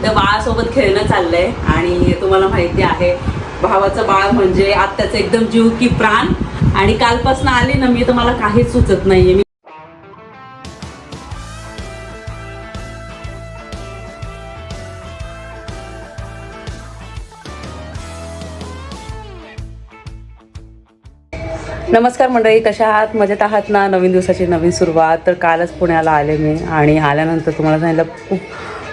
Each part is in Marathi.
तर बाळासोबत खेळणं चाललंय आणि तुम्हाला माहिती आहे भावाचं बाळ म्हणजे आत्याचं एकदम जीव की प्राण. आणि कालपासून आली ना मी तर मला काहीच सुचत नाहीये. नमस्कार मंडळी, कशा आहात? मजेत आहात ना? नवीन दिवसाची नवीन सुरुवात. तर कालच पुण्याला आले मी आणि आल्यानंतर तुम्हाला सांगितलं खूप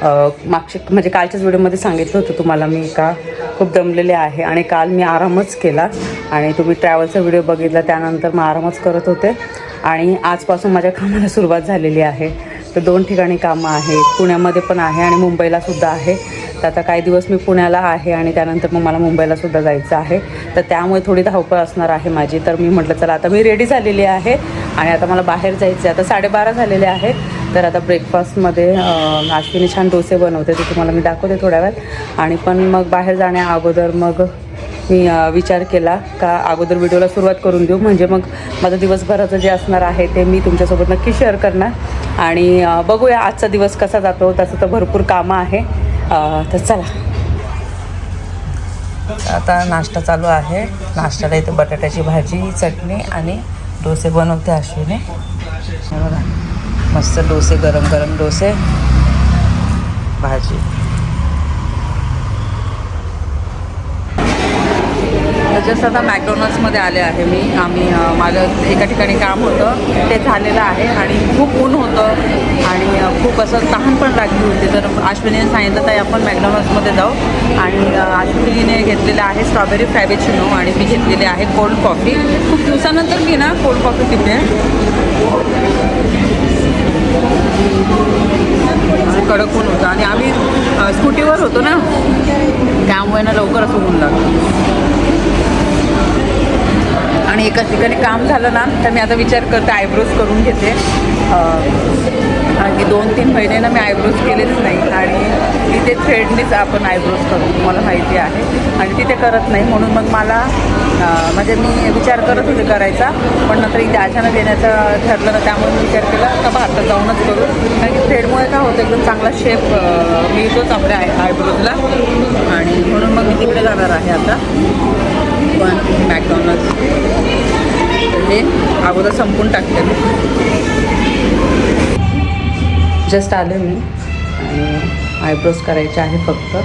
म्हणजे कालच्याच व्हिडिओमध्ये सांगितलं होतं तुम्हाला मी का खूप दमलेले आहे आणि काल मी आरामच केला आणि तुम्ही ट्रॅव्हलचा व्हिडिओ बघितला त्यानंतर मग आरामच करत होते. आणि आजपासून माझ्या कामाला सुरुवात झालेली आहे. तर 2 ठिकाणी कामं आहेत, पुण्यामध्ये पण आहे आणि मुंबईलासुद्धा आहे. तर आता काही दिवस मी पुण्याला आहे आणि त्यानंतर मग मला मुंबईलासुद्धा जायचं आहे. तर त्यामुळे थोडी धावपळ असणार आहे माझी. तर मी म्हटलं चला आता मी रेडी झालेली आहे आणि आता मला बाहेर जायचं आहे. आता 12:30 झालेले आहेत. तर आता ब्रेकफास्टमध्ये अश्विनी छान डोसे बनवते, ते तुम्हाला मी दाखवते थोड्या वेळात. आणि पण मग बाहेर जाण्या अगोदर मग मी विचार केला का अगोदर व्हिडिओला सुरुवात करून देऊ, म्हणजे मग माझं दिवसभराचं जे असणार आहे ते मी तुमच्यासोबत नक्की शेअर करणार. आणि बघूया आजचा दिवस कसा जातो. तसं तर भरपूर कामं आहे. तर चला आता नाश्ता चालू आहे. नाश्त्याला इथे बटाट्याची भाजी, चटणी आणि डोसे बनवते अश्विनी. बघा मस्त डोसे, गरम गरम डोसे, भाजी. जस्ट आता मॅकडॉनल्ड्समध्ये आले आहे मी. माझं एका ठिकाणी काम होतं ते झालेलं आहे आणि खूप ऊन होतं आणि खूप असं तहान पण लागली होती. तर अश्विनीने सांगितलं तर आपण मॅकडॉनल्ड्समध्ये जाऊ. आणि अश्विनीने घेतलेलं आहे स्ट्रॉबेरी फ्रॅपेचिनो आणि मी घेतलेले आहे कोल्ड कॉफी. खूप दिवसानंतर मी ना कोल्ड कॉफी पिते. कडक ऊन होतं आणि आम्ही स्कूटीवर होतो ना, त्यामुळे ना लवकर असं ऊन लागतं. आणि एकाच ठिकाणी काम झालं ना तर मी आता विचार करते आयब्रोज करून घेते. आणि 2-3 महिने ना मी आयब्रोज केलेच नाही आणि तिथे थ्रेडनीच आपण आयब्रोज करू, तुम्हाला माहिती आहे. आणि तिथे करत नाही म्हणून मग मला म्हणजे मी विचार करत होते करायचा, पण नंतर इथे अचानक येण्याचं ठरलं ना, त्यामुळे मी विचार केला का भारतात जाऊनच करू. कारण की थ्रेडमुळे काय होतं एकदम चांगला शेप मिळतोच आपल्या आयब्रोजला. आणि म्हणून मग मी तिकडे जाणार आहे आता. पण मॅकडॉनल्ड्स हे अगोदर संपून टाकते. जस्ट आले मी आणि आयब्रोज करायचे आहे. फक्त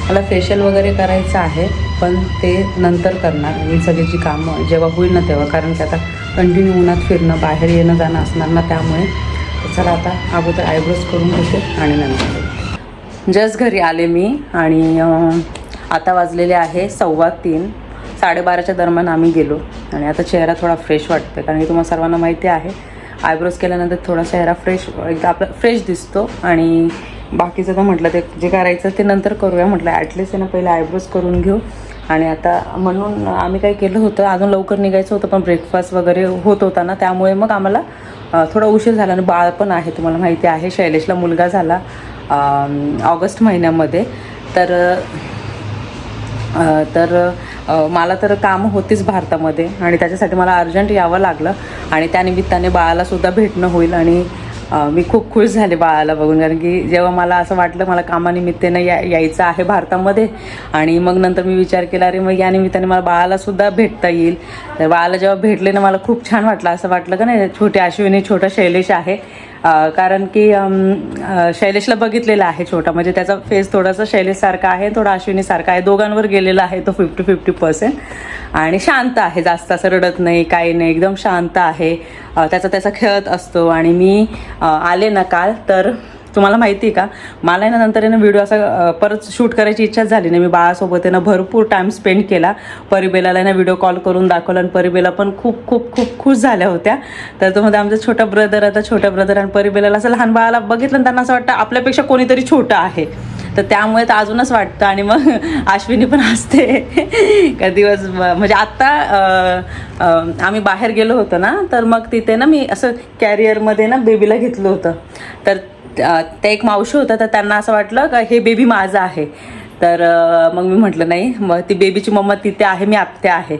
मला फेशियल वगैरे करायचं आहे पण ते नंतर करणार. ही सगळी जी कामं जेव्हा होईल ना तेव्हा, कारण की आता कंटिन्यू उन्हात फिरणं, बाहेर येणं जाणं असणार ना, त्यामुळे चला आता अगोदर आयब्रोज करून घेते आणि नंतर. जस्ट घरी आले मी आणि आता वाजलेले आहे 3:15. 12:30च्या दरम्यान आम्ही गेलो आणि आता चेहरा थोडा फ्रेश वाटतो. कारण की तुम्हाला सर्वांना माहिती आहे आयब्रोज केल्यानंतर थोडा चेहरा एकदा आपला फ्रेश दिसतो. आणि बाकीचं तर म्हटलं ते जे करायचं ते नंतर करूया. म्हटलं ॲटलिस्ट ना पहिले आयब्रोज करून घेऊ. आणि आता म्हणून आम्ही काय केलं होतं, अजून लवकर निघायचं होतं पण ब्रेकफास्ट वगैरे होत होता ना, त्यामुळे मग आम्हाला थोडा उशीर झाला. आणि बाळ पण आहे, तुम्हाला माहिती आहे शैलेशला मुलगा झाला ऑगस्ट महिन्यामध्ये. तर मला तर कामं होतीच भारतामध्ये आणि त्याच्यासाठी मला अर्जंट यावं लागलं. आणि त्यानिमित्ताने बाळालासुद्धा भेटणं होईल. आणि मी खूप खुश झाले बाळाला बघून, कारण की जेव्हा मला असं वाटलं मला कामानिमित्तानं यायचं आहे भारतामध्ये आणि मग नंतर मी विचार केला अरे मग या निमित्ताने मला बाळालासुद्धा भेटता येईल. तर बाळाला जेव्हा भेटले ना मला खूप छान वाटलं. असं वाटलं का नाही छोटी अश्विनी छोटा शैलेश आहे. कारण की शैलेशला बघितलेला आहे छोटा, म्हणजे त्याचा फेस थोडासा शैलेशसारखा आहे, थोडा अश्विनीसारखा आहे. दोघांवर गेलेला आहे तो 50-50%. आणि शांत आहे, जास्त असं रडत नाही काही नाही, एकदम शांत आहे. त्याचा खेळत असतो. आणि मी आले ना काल तर तुम्हाला माहिती आहे का, मला ना नंतर ना व्हिडिओ असा परत शूट करायची इच्छा झाली नाही. मी बाळासोबत आहे ना भरपूर टाईम स्पेंड केला. परिबेलाला ना व्हिडिओ कॉल करून दाखवला आणि परिबेला पण खूप खूप खूप खुश झाल्या होत्या. तर त्यामध्ये आमचा छोटा ब्रदर, आता छोटा ब्रदर आणि परिबेलाला असं लहान बाळाला बघितलं आणि त्यांना असं वाटतं आपल्यापेक्षा कोणीतरी छोटं आहे. तर त्यामुळे तर अजूनच वाटतं. आणि मग अश्विनी पण असते का दिवस, म्हणजे आत्ता आम्ही बाहेर गेलो होतो ना, तर मग तिथे ना मी असं कॅरियरमध्ये ना बेबीला घेतलं होतं. तर ते एक मावशी होता, तर त्यांना असं वाटलं का हे बेबी माझं आहे. तर मग मी म्हटलं नाही, मग ती बेबीची मम्मा तिथे आहे, मी आत्या आहे.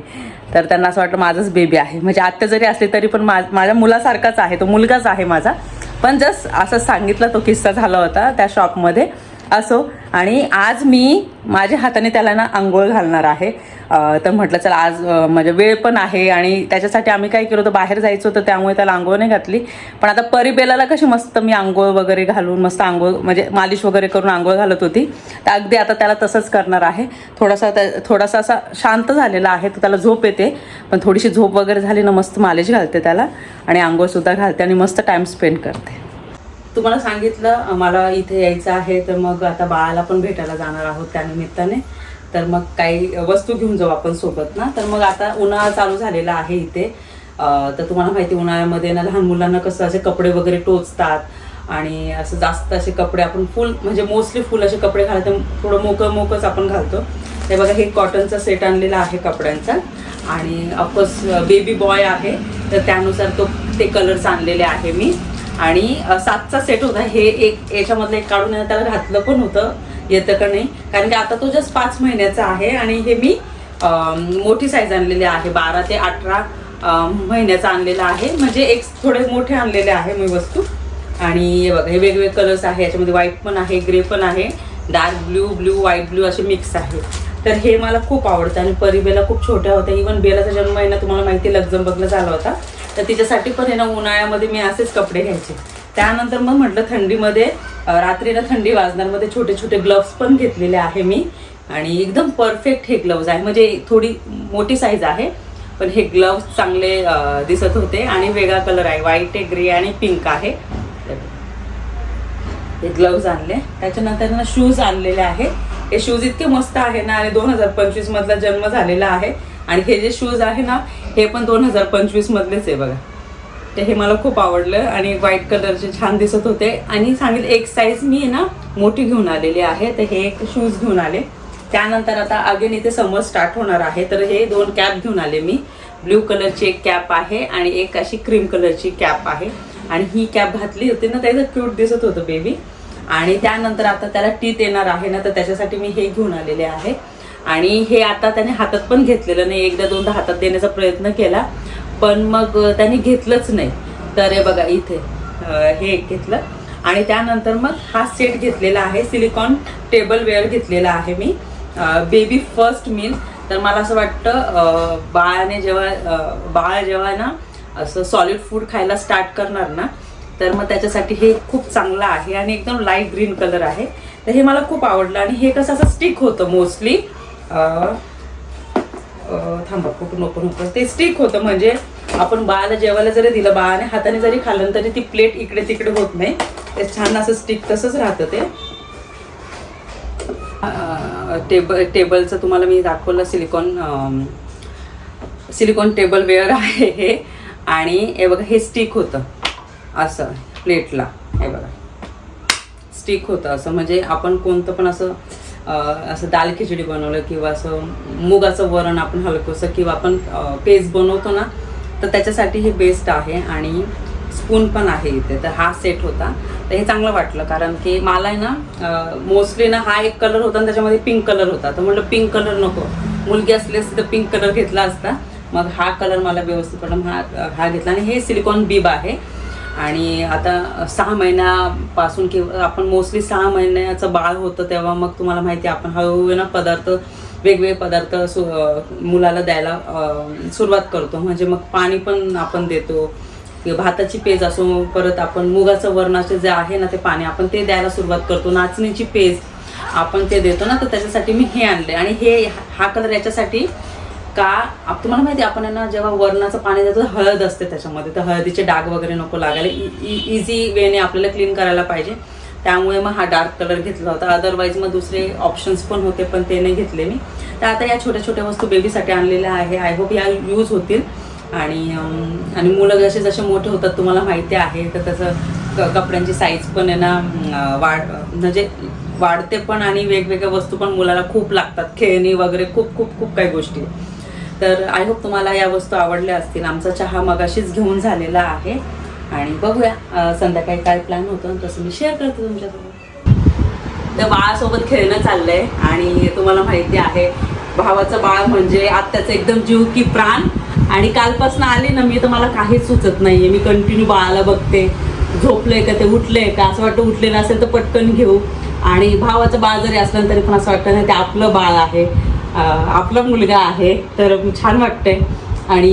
तर त्यांना असं वाटलं माझंच बेबी आहे, म्हणजे आत्या जरी असली तरी पण माझ्या मुलासारखाच आहे, तो मुलगाच आहे माझा. पण जस्ट असं सांगितलं, तो किस्सा झाला होता त्या शॉपमध्ये. असो. आणि आज मी माझ्या हाताने त्याला ना आंघोळ घालणार आहे. तर म्हटलं चला आज म्हणजे वेळ पण आहे आणि त्याच्यासाठी आम्ही काय केलं होतं, बाहेर जायचं होतं त्यामुळे त्याला आंघोळ नाही घातली. पण आता परिबेलाला कशी मस्त मी आंघोळ वगैरे घालून मस्त आंघोळ म्हणजे मालिश वगैरे करून आंघोळ घालत होती, तर अगदी आता त्याला तसंच करणार आहे. थोडासा असा शांत झालेला आहे, तर त्याला झोप येते, पण थोडीशी झोप वगैरे झाली ना मस्त मालिश घालते त्याला आणि आंघोळसुद्धा घालते आणि मस्त टाईम स्पेंड करते. तुम्हाला सांगितलं मला इथे यायचं आहे, तर मग आता बाळाला पण भेटायला जाणार आहोत त्यानिमित्ताने. तर मग काही वस्तू घेऊन जाऊ आपण सोबत ना. तर मग आता उन्हाळा चालू झालेला आहे इथे. तर तुम्हाला माहिती उन्हाळ्यामध्ये ना लहान मुलांना कसं असे कपडे वगैरे टोचतात आणि असं जास्त असे कपडे आपण फुल म्हणजे मोस्टली फुल असे कपडे घालतो, थोडं मोकळंच आपण घालतो. ते बघा हे कॉटनचा सेट आणलेला आहे कपड्यांचा आणि ऑफकोर्स बेबी बॉय आहे, तर त्यानुसार ते कलर्स आणलेले आहे मी. आणि 7चा सेट होता. हे एक याच्यामधलं एक काढून त्याला घातलं पण होतं, येतं का नाही, कारण की आता तो जस्ट 5 महिन्याचा आहे. आणि हे मी मोठी साईज आणलेली आहे, 12 ते 18 महिन्याचा आणलेला आहे, म्हणजे एक थोडे मोठे आणलेले आहे मी वस्तू. आणि हे बघा हे वेगवेगळे कलर्स आहे, याच्यामध्ये व्हाईट पण आहे, ग्रे पण आहे, डार्क ब्ल्यू व्हाईट ब्ल्यू असे मिक्स आहे. तर हे मला खूप आवडतं. आणि परिबेला खूप छोट्या होत्या, इवन बेलाचा जन्म आहे ना तुम्हाला माहिती लग्जम बघणं झाला होता, तर तिच्यासाठी पण आहे ना उन्हाळ्यामध्ये मी असेच कपडे घ्यायचे. त्यानंतर मग म्हटलं थंडीमध्ये रात्रीला थंडी वाजण्यामध्ये छोटे छोटे ग्लव्स पण घेतलेले आहे मी. आणि एकदम परफेक्ट हे ग्लव्ज आहे, म्हणजे थोडी मोठी साईज आहे पण हे ग्लव्स चांगले दिसत होते. आणि वेगळा कलर आहे, व्हाईट आहे, ग्रे आणि पिंक आहे. हे ग्लव्ज आणले. त्याच्यानंतर ना शूज आणलेले आहे. हे शूज इतके मस्त आहे ना, आणि 2025 मधला जन्म झालेला आहे. आणि हे जे शूज आहे ना हे पण 2025 मधलेच आहे बघा. तर हे मला खूप आवडलं आणि व्हाईट कलरचे छान दिसत होते. आणि सांगितलं एक साईज मी ना मोठी घेऊन आलेली आहे, तर हे एक शूज घेऊन आले. त्यानंतर आता अगेन इथे समर स्टार्ट होणार आहे, तर हे 2 कॅप घेऊन आले मी. ब्ल्यू कलरची एक कॅप आहे आणि एक अशी क्रीम कलरची कॅप आहे. आणि ही कॅप घातली होती ना त्याचं क्यूट दिसत होतं बेबी. आणि त्यानंतर आता त्याला टीथ येणार आहे ना, तर त्याच्यासाठी मी हे घेऊन आलेले आहे. आणि हे आता त्याने हातात पण घेतलेलं नाही, एकदा दोनदा हातात देण्याचा प्रयत्न केला पण मग त्याने घेतलंच नाही. तर हे बघा इथे हे एक घेतलं. आणि त्यानंतर मग हा सेट घेतलेला आहे, सिलिकॉन टेबल वेअर घेतलेला आहे मी, बेबी फर्स्ट मील. तर मला असं वाटतं बाळ जेव्हा ना असं सॉलिड फूड खायला स्टार्ट करणार ना, तर मग त्याच्यासाठी हे खूप चांगलं आहे. आणि एकदम लाईट ग्रीन कलर आहे, तर हे मला खूप आवडलं. आणि हे कसं असं स्टिक होतं मोस्टली, थांबा कुठून ओपन होतं, ते स्टिक होतं, म्हणजे आपण बाळाला जेवायला जरी दिलं, बाळाने हाताने जरी खाल्लं तरी ती प्लेट इकडे तिकडे होत नाही, ते छान असं स्टिक तसंच राहतं ते. टेबलचं तुम्हाला मी दाखवलं, सिलिकॉन टेबल वेअर आहे हे. आणि हे बघा हे स्टिक होतं असं प्लेटला, हे बघा स्टिक होतं असं, म्हणजे आपण कोणतं पण असं दाल खिचडी बनवलं किंवा असं मुगाचं वरण आपण हलकंसं किंवा आपण पेज बनवतो ना, तर त्याच्यासाठी हे बेस्ट आहे. आणि स्पून पण आहे इथे. तर हा सेट होता, तर हे चांगलं वाटलं, कारण की मला आहे ना मोस्टली ना हा एक कलर होता आणि त्याच्यामध्ये पिंक कलर होता, तर म्हटलं पिंक कलर नको, मुलगी असली असती तर पिंक कलर घेतला असता. मग हा कलर मला व्यवस्थित पडला, हा घेतला. आणि हे सिलिकॉन बीब आहे. आणि आता 6 महिन्यापासून किंवा आपण मोस्टली 6 महिन्याचं बाळ होतं तेव्हा मग तुम्हाला माहिती आहे आपण हळूहळू ना वेगवेगळे पदार्थ मुलाला द्यायला सुरुवात करतो. म्हणजे मग पाणी पण आपण देतो, किंवा भाताची पेज असो, परत आपण मुगाचं वरणाचे जे आहे ना ते पाणी आपण ते द्यायला सुरुवात करतो, नाचणीची पेज आपण ते देतो ना, तर त्याच्यासाठी मी हे आणले. आणि हा कलर याच्यासाठी का तुम्हाला माहिती आपण ना जेव्हा वरणाचं पाणी देतो हळद असते त्याच्यामध्ये, तर हळदीचे डाग वगैरे नको लागायला, इझी वेने आपल्याला क्लीन करायला पाहिजे, त्यामुळे मग हा डार्क कलर घेतला होता. अदरवाईज मग दुसरे ऑप्शन्स पण होते पण ते नाही घेतले मी. तर आता या छोट्या छोट्या वस्तू बेबीसाठी आणलेल्या आहे, आय होप या यूज होतील. आणि मुलं जसे मोठे होतात तुम्हाला माहिती आहे, तर त्याचं कपड्यांची साईज पण आहे ना म्हणजे वाढते पण, आणि वेगवेगळ्या वस्तू पण मुलाला खूप लागतात, खेळणी वगैरे खूप खूप खूप काही गोष्टी. तर आय होप तुम्हाला या वस्तू आवडल्या असतील. आमचा चहा मगाशीच घेऊन झालेला आहे आणि बघूया संध्याकाळी काय प्लॅन होतं तसं मी शेअर करते तुमच्यासोबत. त्या बाळासोबत खेळणं चाललंय आणि तुम्हाला माहिती आहे भावाचं बाळ म्हणजे आत्याचं एकदम जीव की प्राण. आणि कालपासून आले ना मी तर मला काहीच सुचत नाहीये, मी कंटिन्यू बाळाला बघते, झोपलंय का ते, उठलंय का, असं वाटतं उठलेलं असेल तर पटकन घेऊ. आणि भावाचं बाळ जरी असलं तरी पण असं वाटतं ना ते आपलं बाळ आहे, आपला मुलगा आहे, तर छान वाटतंय. आणि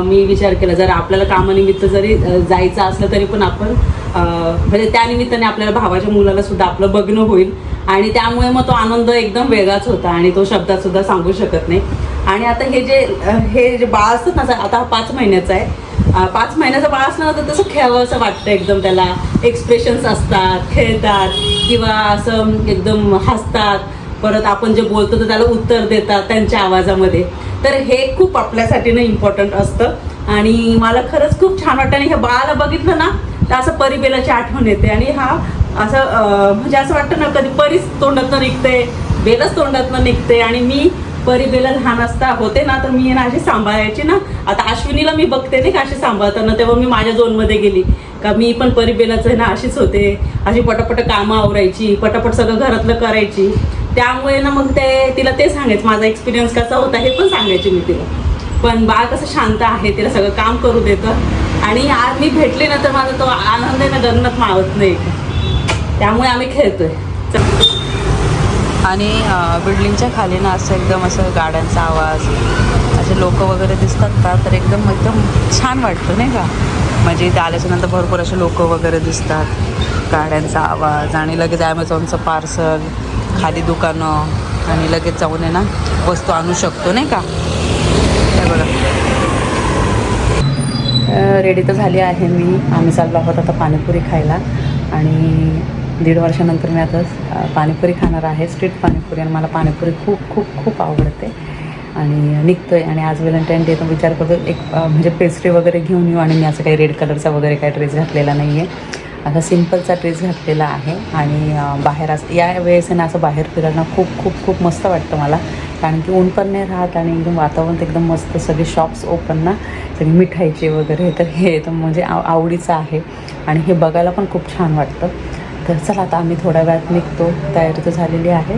मी विचार केला जर आपल्याला कामानिमित्त जरी जायचं असलं तरी पण आपण म्हणजे त्यानिमित्ताने आपल्याला भावाच्या मुलाला सुद्धा आपलं बघणं होईल आणि त्यामुळे मग तो आनंद एकदम वेगळाच होता आणि तो शब्दात सुद्धा सांगू शकत नाही. आणि आता हे जे बाळ असतं ना, आता हा 5 महिन्याचा आहे, 5 महिन्याचं बाळ असलं ना तर तसं खेळावं असं वाटतं एकदम. त्याला एक्सप्रेशन्स असतात, खेळतात किंवा असं एकदम हसतात, परत आपण जे बोलतो तर त्याला उत्तर देतात त्यांच्या आवाजामध्ये. तर हे खूप आपल्यासाठी ना इम्पॉर्टंट असतं आणि मला खरंच खूप छान वाटतं. आणि हे बाळाला बघितलं ना तर असं परीबेलाची आठवण येते आणि हा असं म्हणजे असं वाटतं ना कधी परीच तोंडातनं निघते, बेलच तोंडातनं निघते. आणि मी परीबेला लहान असता होते ना तर मी ना अशी सांभाळायची ना. आता अश्विनीला मी बघते नाही का अशी सांभाळताना, तेव्हा मी माझ्या झोनमध्ये गेली का मी पण परीबेलाचं आहे ना अशीच होते, अशी पटापट कामं आवरायची, पटापट सगळं घरातलं करायची. त्यामुळे ना मग तिला ते सांगायचं माझा एक्सपिरियन्स कसा होता हे पण सांगायची मी तिला. पण बाळ कसं शांत आहे, तिला सगळं काम करू देतं आणि आज मी भेटले ना तर माझा तो आनंद आहे ना गगनात मावत नाही. त्यामुळे आम्ही खेळतोय. आणि बिल्डिंगच्या खाली ना असं एकदम असं गाड्यांचा आवाज, असे लोक वगैरे दिसतात का तर एकदम एकदम छान वाटतं नाही का. म्हणजे इथे आल्याच्यानंतर भरपूर असे लोक वगैरे दिसतात, गाड्यांचा आवाज आणि लगेच ॲमेझॉनचं पार्सल, खाली दुकानं आणि लगेच जाऊन आहे ना वस्तू आणू शकतो नाही का. हे बघा रेडी तर झाली आहे मी. आम्ही चाललो आहोत आता पाणीपुरी खायला आणि 1.5 वर्षानंतर मी आता पाणीपुरी खाणार आहे, स्ट्रीट पाणीपुरी. आणि मला पाणीपुरी खूप खूप खूप आवडते आणि निघतो आहे. आणि आज व्हॅलेंटाईन डे तर विचार करतो एक म्हणजे पेस्ट्री वगैरे घेऊन येऊ. आणि मी असं काही रेड कलरचा वगैरे काही ड्रेस घातलेला नाही आहे, असा सिम्पलचा ड्रेस घातलेला आहे. आणि बाहेर असं या वेळेस ना असं बाहेर फिरायला खूप खूप खूप मस्त वाटतं मला, कारण की ऊन पण नाही राहत आणि एकदम वातावरण एकदम मस्त, सगळे शॉप्स ओपन ना, सगळी मिठाईचे वगैरे. तर हे एकदम म्हणजे आवडीचं आहे आणि हे बघायला पण खूप छान वाटतं. तर चला आता आम्ही थोड्या वेळात निघतो, तयारी तर झालेली आहे.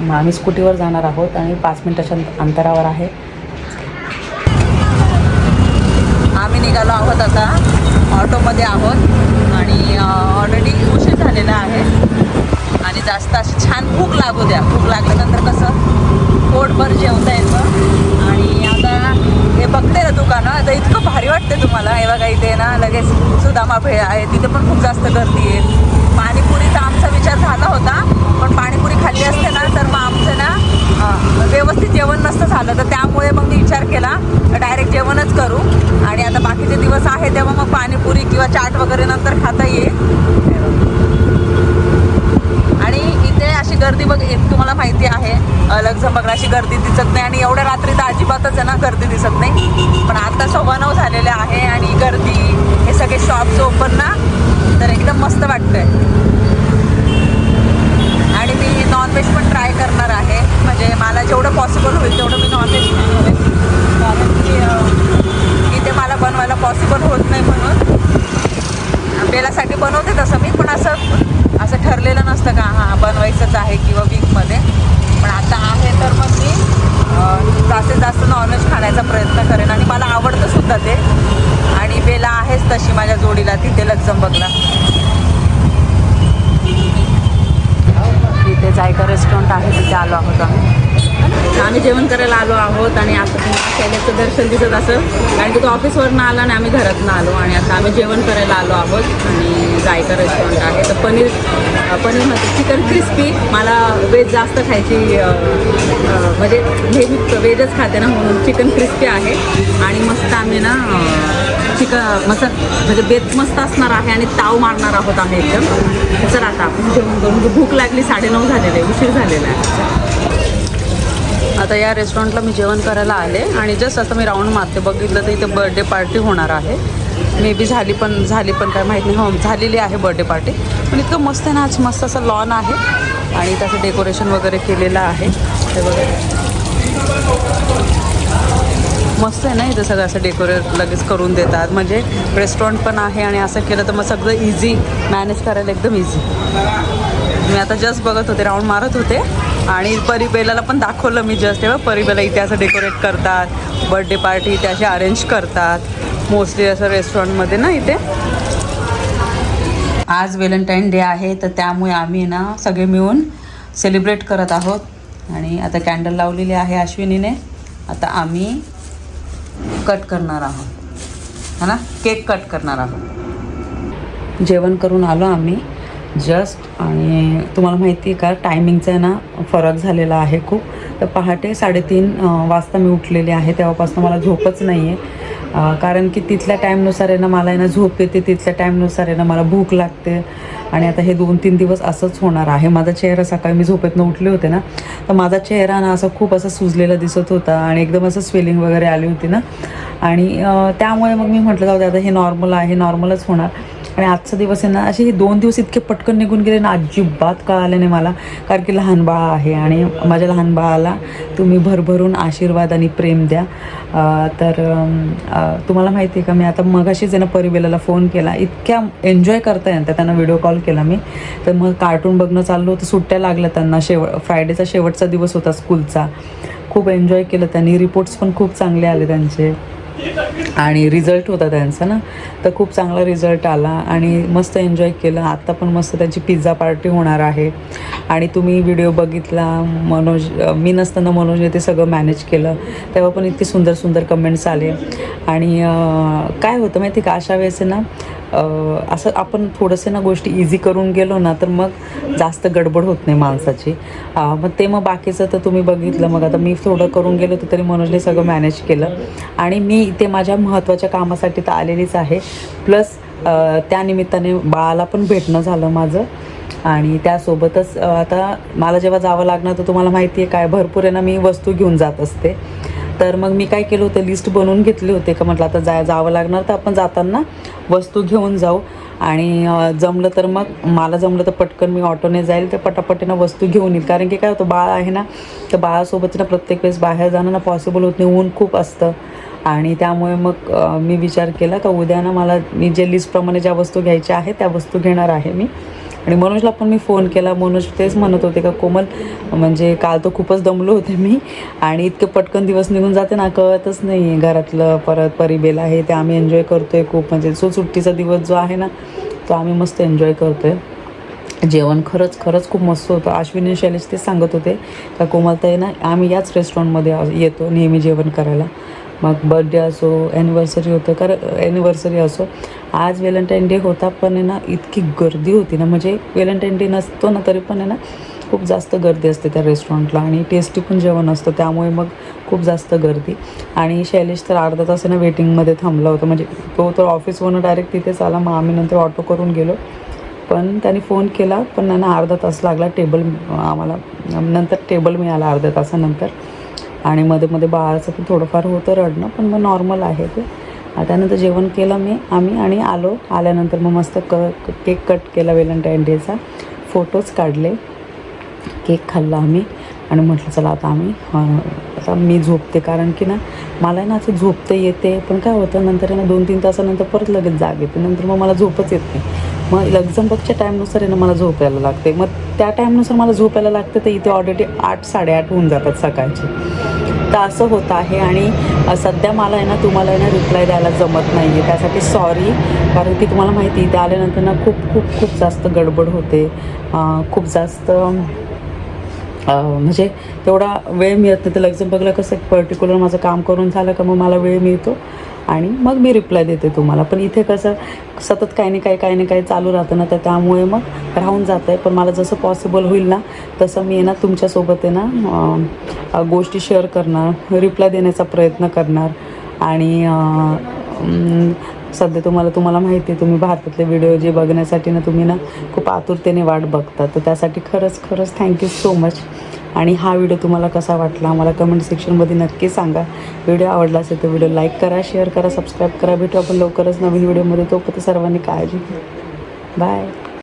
मग आम्ही स्कूटीवर जाणार आहोत आणि 5 मिनिटाच्या अंतरावर आहे. आम्ही निघालो आहोत आता, ऑटोमध्ये आहोत आणि ऑलरेडी उशीर झालेला आहे आणि जास्त अशी छान भूक लागू द्या. भूक लागल्यानंतर कसं पोटभर जेवता येतं. आणि आता हे बघते ना दुकानं, आता इतकं भारी वाटते तुम्हाला. हे बघा इथे ना लगेच सुदामा भेळ आहे, तिथे पण खूप जास्त गर्दी आहे. पाणीपुरीचा आमचा विचार झाला होता, पण पाणीपुरी खाल्ली असते ना तर मग आमचं ना व्यवस्थित जेवण नसतं झालं, तर त्यामुळे मग मी विचार केला डायरेक्ट जेवणच करू. आणि आता बाकीचे दिवस आहे तेव्हा मग पाणीपुरी किंवा चाट वगैरे नंतर खाता येईल. आणि इथे अशी गर्दी बघ तुम्हाला माहिती आहे, लक्झमबर्गला अशी गर्दी दिसत नाही आणि एवढ्या रात्री तर अजिबातच आहे ना गर्दी दिसत नाही. पण आता 9:15 झालेले आहे आणि गर्दी, हे सगळे शॉप्स ओपन ना, तर एकदम मस्त वाटतंय. आणि मी नॉनव्हेज पण ट्राय करणार आहे, म्हणजे मला जेवढं पॉसिबल होईल तेवढं मी नॉनव्हेज खाणार आहे, कारण की इथे मला बनवायला पॉसिबल होत नाही. म्हणून बेलासाठी बनवते तसं मी, पण असं ठरलेलं नसतं का हां बनवायचंच आहे किंवा वीकमध्ये. पण आता आहे तर मग मी जास्तीत जास्त नॉनव्हेज खाण्याचा प्रयत्न करेन आणि मला आवडतं सुद्धा ते. आणि बेला आहेच तशी माझ्या जोडीला तिथे लक्झमबर्गला. इथे जायका रेस्टॉरंट आहे, तिथे आलो आहोत आम्ही जेवण करायला आलो आहोत. आणि आता तुम्हाला शैलेचं दर्शन दिसत असेल, कारण की तो ऑफिसवरनं आला आणि आम्ही घरातून आलो. आणि आता आम्ही जेवण करायला आलो आहोत आणि जायका रेस्टॉरंट आहे. तर पनीरमध्ये चिकन क्रिस्पी, मला व्हेज जास्त खायची म्हणजे नेहमी व्हेजच खाते ना, म्हणून चिकन क्रिस्पी आहे. आणि मस्त आम्ही ना चिकन मस्त म्हणजे बेत मस्त असणार आहे आणि ताव मारणार आहोत आम्ही एकदम. चला आता आपण जेवण करून, भूक लागली, 9:30 झालेले, उशीर झालेला आहे. आता या रेस्टॉरंटला मी जेवण करायला आले आणि जस्ट आता मी राऊंड मारते, बघितलं तर इथे बर्थडे पार्टी होणार आहे. मे बी झाली पण काय माहीत नाही. हो झालेली आहे बर्थडे पार्टी, पण इतकं मस्त आहे ना, आज मस्त असं लॉन आहे आणि त्याचं डेकोरेशन वगैरे केलेलं आहे. ते वगैरे मस्त आहे ना, इथं सगळं असं डेकोरेट लगेच करून देतात. म्हणजे रेस्टॉरंट पण आहे आणि असं केलं तर मग सगळं इझी मॅनेज करायला एकदम इझी. मी आता जस्ट बघत होते, राऊंड मारत होते आणि परीबेलाला पण दाखवलं मी जस्ट. तेव्हा परीबेला इथे असं डेकोरेट करतात, बर्थडे पार्टी इथे असे अरेंज करतात मोस्टली असं रेस्टॉरंटमध्ये ना इथे. आज व्हॅलेंटाईन डे आहे, तर त्यामुळे आम्ही ना सगळे मिळून सेलिब्रेट करत आहोत. आणि आता कॅन्डल लावलेली आहे अश्विनीने. आता आम्ही कट करणार आहोत, है ना, केक कट करणार आहोत. जेवण करून आलो आम्ही जस्ट. आणि तुम्हाला माहिती आहे का, टायमिंगचा आहे ना फरक झालेला आहे खूप. तर पहाटे 3:30 वाजता मी उठलेली आहे. तेव्हापासून मला झोपच नाही आहे. कारण की तिथल्या टाईमनुसार आहे ना मला आहे ना झोप येते, तिथल्या टाईमनुसार आहे ना मला भूक लागते. आणि आता हे 2-3 दिवस असंच होणार आहे. माझा चेहरा, सकाळी मी झोपेतनं उठले होते ना, तर माझा चेहरा ना असा खूप असा सुजलेला दिसत होता आणि एकदम असं स्वेलिंग वगैरे आली होती ना. आणि त्यामुळे मग मी म्हटलं जाऊ दे, आता हे नॉर्मल आहे, नॉर्मलच होणार. आणि आजचा दिवस आहे ना, असे हे 2 दिवस इतके पटकन निघून गेले ना, अजिबात कळाले नाही मला. कारण की लहान बाळ आहे आणि माझ्या लहान बाळाला तुम्ही भरभरून आशीर्वाद आणि प्रेम द्या. तर तुम्हाला माहिती आहे का, मी आता मगाशीच आहे ना परिबेलाला फोन केला. इतक्या एन्जॉय करता येतं त्यांना, व्हिडिओ कॉल केला मी. तर मग कार्टून बघणं चाललं होतं, सुट्ट्या लागल्या त्यांना. फ्रायडेचा शेवटचा दिवस होता स्कूलचा. खूप एन्जॉय केलं त्यांनी. रिपोर्ट्स पण खूप चांगले आले त्यांचे आणि रिझल्ट होता त्यांचा ना, तर खूप चांगला रिझल्ट आला आणि मस्त एन्जॉय केलं. आत्ता पण मस्त त्यांची पिझ्झा पार्टी होणार आहे. आणि तुम्ही व्हिडिओ बघितला, मी नसताना मनोजने ते सगळं मॅनेज केलं, तेव्हा पण इतके सुंदर सुंदर कमेंट्स आले. आणि काय होतं माहिती का, अशा वेळेस ना असं आपण थोडंसं ना गोष्टी इझी करून गेलो ना, तर मग जास्त गडबड होत नाही माणसाची. मग बाकीचं तर तुम्ही बघितलं. मग आता मी थोडं करून गेलो होतं तरी मनोजने सगळं मॅनेज केलं. आणि मी इथे माझ्या महत्त्वाच्या कामासाठी तर आलेलीच आहे. प्लस त्यानिमित्ताने बाळाला पण भेटणं झालं माझं. आणि त्यासोबतच आता मला जेव्हा जावं लागणार, तर तुम्हाला माहिती आहे काय, भरपूर आहे ना मी वस्तू घेऊन जात असते. तर मग मी काय केलं होतं, लिस्ट बनवून घेतली होते का, म्हटलं आता जावं लागणार तर आपण जाताना वस्तू घेऊन जाऊ. आणि जमलं तर मग मला जमलं तर पटकन मी ऑटोने जाईल, तर पटापटीनं वस्तू घेऊन येईल. कारण की काय होतं, बाळ आहे ना, तर बाळासोबत ना प्रत्येक वेळेस बाहेर जाणं ना पॉसिबल होत नाही, ऊन खूप असतं. आणि त्यामुळे मग मी विचार केला का उद्या ना मला, मी जे लिस्टप्रमाणे ज्या वस्तू घ्यायच्या आहेत त्या वस्तू घेणार आहे मी. आणि मनोजला पण मी फोन केला. मनोज तेच म्हणत होते का, कोमल म्हणजे काल तर खूपच दमलो होते मी. आणि इतके पटकन दिवस निघून जाते ना, कळतच नाही. घरातलं परत परिबेल आहे, ते आम्ही एन्जॉय करतो आहे खूप. म्हणजे सुट्टीचा दिवस जो आहे ना, तो आम्ही मस्त एन्जॉय करतो आहे. जेवण खरंच खूप मस्त होतं. अश्विनी शैलेश ते सांगत होते का, कोमलताई ना आम्ही याच रेस्टॉरंटमध्ये येतो नेहमी जेवण करायला. मग बर्थडे असो, ॲनिव्हर्सरी होतं, कारण ॲनिव्हर्सरी असो. आज व्हॅलेंटाईन डे होता, पण आहे ना इतकी गर्दी होती ना, म्हणजे व्हॅलेंटाईन डे नसतो ना तरी पण आहे ना खूप जास्त गर्दी असते त्या रेस्टॉरंटला. आणि टेस्टी पण जेवण असतं, त्यामुळे मग खूप जास्त गर्दी. आणि शैलेश तर अर्धा तास ना वेटिंगमध्ये थांबला होता. म्हणजे तो तर ऑफिसवरून डायरेक्ट तिथेच आला. मग आम्ही नंतर ऑटो करून गेलो. पण त्याने फोन केला, पण त्यांना अर्धा तास लागला. आम्हाला नंतर टेबल मिळाला अर्ध्या तासानंतर. आणि मध्ये बाळाचं पण थोडंफार होतं रडणं, पण मग नॉर्मल आहे ते. त्यानंतर जेवण केलं आम्ही आणि आल्यानंतर मग मस्त केक कट केला व्हॅलेंटाईन डेचा. फोटोज काढले, केक खाल्ला आम्ही. आणि म्हटलं चला आता मी झोपते. कारण की ना मला ना असं झोपतं येते, पण काय होतं नंतर आहे ना 2-3 तासानंतर परत लगेच जाग येते. नंतर मग मला झोपच येत नाही. मग लक्झमबर्गच्या टाईमनुसार आहे ना मला झोपायला लागते. मग त्या टाईमनुसार मला झोपायला लागते, तर इथे ऑलरेडी 8-8:30 होऊन जातात सकाळचे. तर असं होतं आहे. आणि सध्या मला आहे ना तुम्हाला आहे ना रिप्लाय द्यायला जमत नाही आहे, त्यासाठी सॉरी. कारण की तुम्हाला माहिती इथे आल्यानंतर ना खूप जास्त गडबड होते. खूप जास्त म्हणजे तेवढा वेळ मिळत नाही. तर लक्झमबर्गला कसं पर्टिक्युलर माझं काम करून झालं का मग मला वेळ मिळतो आणि मग मी रिप्लाय देते तुम्हाला. पण इथे कसं सतत काही ना काही चालू राहतं ना, तर त्यामुळे मग राहून जातं आहे. पण मला जसं पॉसिबल होईल ना तसं मी आहे ना तुमच्यासोबत आहे ना गोष्टी शेअर करणार, रिप्लाय देण्याचा प्रयत्न करणार. आणि सध्या तुम्हाला माहिती आहे, तुम्ही भारतातले व्हिडिओ जे बघण्यासाठी ना तुम्ही ना खूप आतुरतेने वाट बघता. तर त्यासाठी खरंच थँक्यू सो मच. आणि हा व्हिडिओ तुम्हाला कसा वाटला मला कमेंट सेक्शनमध्ये नक्की सांगा. व्हिडिओ आवडला असेल तर व्हिडिओ लाईक करा, शेअर करा, सबस्क्राईब करा. भेटू आपण लवकरच नवीन व्हिडिओमध्ये. तोपर्यंत सर्वांनी काळजी घ्या. बाय.